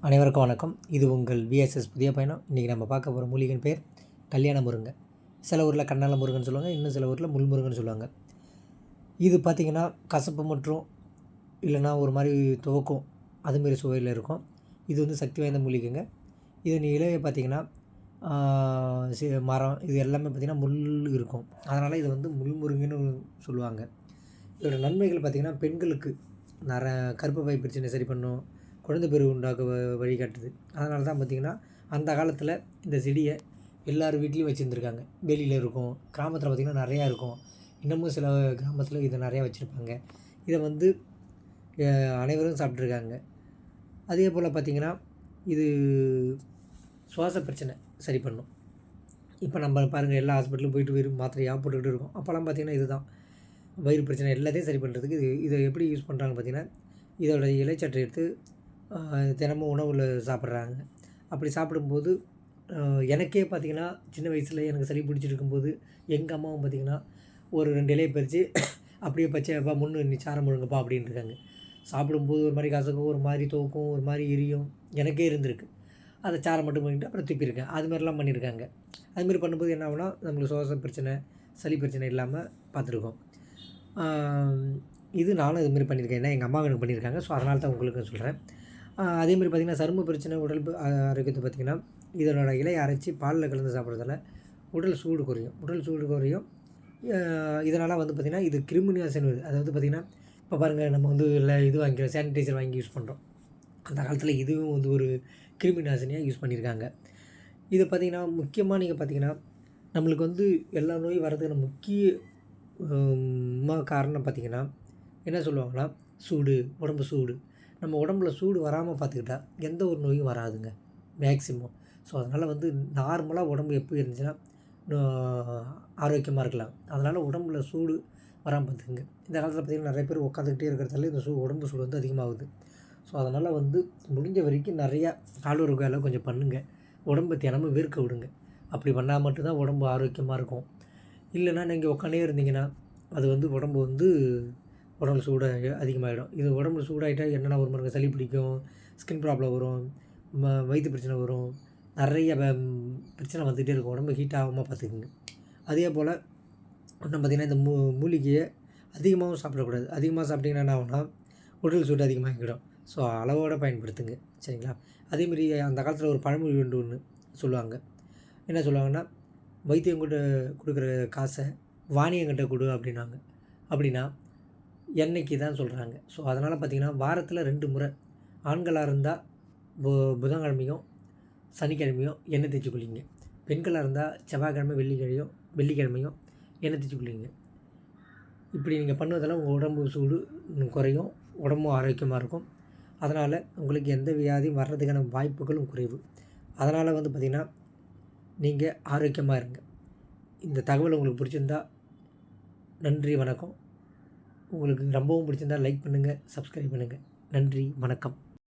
அனைவருக்கும் வணக்கம். இது உங்கள் விஎஸ்எஸ் புதிய பயணம். இன்றைக்கி நம்ம பார்க்க போகிற மூலிகையின் பேர் கல்யாண முருங்கை. சில ஊரில் கண்ணால முருங்கன்னு சொல்லுவாங்க, இன்னும் சில ஊரில் முள் முருங்கன்னு சொல்லுவாங்க. இது பார்த்திங்கன்னா கசப்பு மற்றும் இல்லைன்னா ஒரு மாதிரி துவக்கும் அதுமாரி சுவையில் இருக்கும். இது வந்து சக்தி வாய்ந்த மூலிகைங்க. இதன் இலையை பார்த்திங்கன்னா மரம் இது எல்லாமே பார்த்திங்கன்னா முள் இருக்கும். அதனால் இது வந்து முள் முருங்கைன்னு சொல்லுவாங்க. இதோட நன்மைகள் பார்த்திங்கன்னா பெண்களுக்கு கர்ப்பப்பை பிரச்சனை சரி பண்ணும், குழந்தை பேரு உண்டாக்க வழிகாட்டுது. அதனால தான் பார்த்திங்கன்னா அந்த காலத்தில் இந்த செடியை எல்லார் வீட்லேயும் வச்சுருந்துருக்காங்க. வெளியில் இருக்கும், கிராமத்தில் பார்த்திங்கன்னா நிறையா இருக்கும். இன்னமும் சில கிராமத்தில் இதை நிறையா வச்சுருப்பாங்க. இதை வந்து அனைவரும் சாப்பிட்ருக்காங்க. அதே போல் பார்த்திங்கன்னா இது சுவாச பிரச்சனை சரி பண்ணும். இப்போ நம்ம பாருங்கள், எல்லா ஹாஸ்பிட்டலும் போயிட்டு வெறும் மாத்திரையாக போட்டுக்கிட்டு இருக்கோம். அப்போல்லாம் பார்த்திங்கன்னா இதுதான் வயிறு பிரச்சனை எல்லாத்தையும் சரி பண்ணுறதுக்கு இதை எப்படி யூஸ் பண்ணுறாங்க பார்த்திங்கன்னா, இதோட இலைச்சட்டை எடுத்து தினமும் உணவில் சாப்பிட்றாங்க. அப்படி சாப்பிடும்போது எனக்கே பார்த்திங்கன்னா சின்ன வயசில் எனக்கு சளி பிடிச்சிருக்கும்போது எங்கள் அம்மாவும் பார்த்திங்கன்னா ஒரு 2 இலையை பறித்து அப்படியே பச்சைப்பா முன்னு நீ சாரம் முழுங்கப்பா அப்படின்ட்டுருக்காங்க. சாப்பிடும்போது ஒரு மாதிரி கசக்கும், ஒரு மாதிரி துவக்கும், ஒரு மாதிரி எரியும். எனக்கே இருந்திருக்கு. அதை சாரம் மட்டும் பண்ணிவிட்டு அப்புறம் துப்பியிருக்கேன். அதுமாதிரிலாம் பண்ணியிருக்காங்க. அதுமாரி பண்ணும்போது என்ன ஆகுனா நம்மளுக்கு சுவாச பிரச்சனை, சளி பிரச்சனை இல்லாமல் பார்த்துருக்கோம். இது நானும் இதுமாரி பண்ணியிருக்கேன். ஏன்னா எங்கள் அம்மா எனக்கு பண்ணியிருக்காங்க. ஸோ அதனால தான் உங்களுக்கு சொல்கிறேன். அதேமாதிரி பார்த்திங்கன்னா சரும பிரச்சனை, உடல் ஆரோக்கியத்தை பார்த்திங்கன்னா இதனோட இலையை அரைச்சி பாலில் கலந்து சாப்பிட்றதால உடல் சூடு குறையும். இதனால் வந்து பார்த்திங்கன்னா இது கிருமிநாசினி. அதாவது பார்த்திங்கன்னா இப்போ பாருங்கள், நம்ம வந்து இது வாங்கிக்கிறோம், சானிடைசர் வாங்கி யூஸ் பண்ணுறோம். அந்த காலத்தில் இதுவும் வந்து ஒரு கிருமிநாசினியாக யூஸ் பண்ணியிருக்காங்க. இதை பார்த்திங்கன்னா முக்கியமாக நீங்கள் பார்த்திங்கன்னா நம்மளுக்கு வந்து எல்லா நோயும் வர்றதுக்கான முக்கிய காரணம் பார்த்திங்கன்னா என்ன சொல்லுவாங்கன்னா சூடு, உடம்பு சூடு. நம்ம உடம்புல சூடு வராமல் பார்த்துக்கிட்டா எந்த ஒரு நோயும் வராதுங்க மேக்ஸிமம். ஸோ அதனால் வந்து நார்மலாக உடம்பு எப்படி இருந்துச்சுன்னா ஆரோக்கியமாக இருக்கலாம். அதனால் உடம்புல சூடு வராமல் பார்த்துக்குங்க. இந்த காலத்தில் பார்த்திங்கன்னா நிறைய பேர் உட்காந்துக்கிட்டே இருக்கிறதால இந்த உடம்பு சூடு வந்து அதிகமாகுது. ஸோ அதனால் வந்து முடிஞ்ச வரைக்கும் நிறையா கால் ஒரு வேலை கொஞ்சம் பண்ணுங்கள். உடம்பை தினமும் வேர்க்க விடுங்க. அப்படி பண்ணால் மட்டும்தான் உடம்பு ஆரோக்கியமாக இருக்கும். இல்லைன்னா நீங்கள் உட்காந்தே இருந்தீங்கன்னா அது வந்து உடம்பு வந்து உடம்பு சூடு அதிகமாகிடும். இது உடம்பு சூடாகிட்டால் என்னென்ன வரும் பாருங்கள், சளி பிடிக்கும், ஸ்கின் ப்ராப்ளம் வரும், வயிற்று பிரச்சனை வரும், நிறைய பிரச்சனை வந்துகிட்டே இருக்கும். உடம்பு ஹீட் ஆகாமல் பார்த்துக்குங்க. அதே போல் இன்னும் பார்த்திங்கன்னா இந்த மூலிகையை அதிகமாகவும் சாப்பிடக்கூடாது. அதிகமாக சாப்பிட்டிங்கன்னா என்ன ஆகும்னா உடல் சூடு அதிகமாகிடும். ஸோ அளவோடு பயன்படுத்துங்க, சரிங்களா? அதேமாரி அந்த காலத்தில் ஒரு பழமொழி ஒன்று சொல்லுவாங்க. என்ன சொல்லுவாங்கன்னா, வைத்தியம் கொடுக்குற காசை வாணியங்கிட்ட கொடு அப்படின்னாங்க. அப்படின்னா எண்ணெய்க்கு தான் சொல்கிறாங்க. ஸோ அதனால் பார்த்திங்கன்னா வாரத்தில் 2 முறை ஆண்களாக இருந்தால் புதன்கிழமையும் சனிக்கிழமையும் எண்ணெய் தேய்ச்சி குளிங்க. பெண்களாக இருந்தால் செவ்வாய்க்கிழமை வெள்ளிக்கிழமையும் எண்ணெய் தேய்ச்சி குளிங்க. இப்படி நீங்கள் பண்ணுவதால் உங்கள் உடம்பு சூடு குறையும், உடம்பும் ஆரோக்கியமாக இருக்கும். அதனால் உங்களுக்கு எந்த வியாதியும் வர்றதுக்கான வாய்ப்புகளும் குறைவு. அதனால் வந்து பார்த்திங்கன்னா நீங்கள் ஆரோக்கியமாக இருங்க. இந்த தகவல் உங்களுக்கு பிடிச்சிருந்தா நன்றி, வணக்கம். உங்களுக்கு ரொம்பவும் பிடிச்சிருந்தால் லைக் பண்ணுங்கள், சப்ஸ்கிரைப் பண்ணுங்கள். நன்றி, வணக்கம்.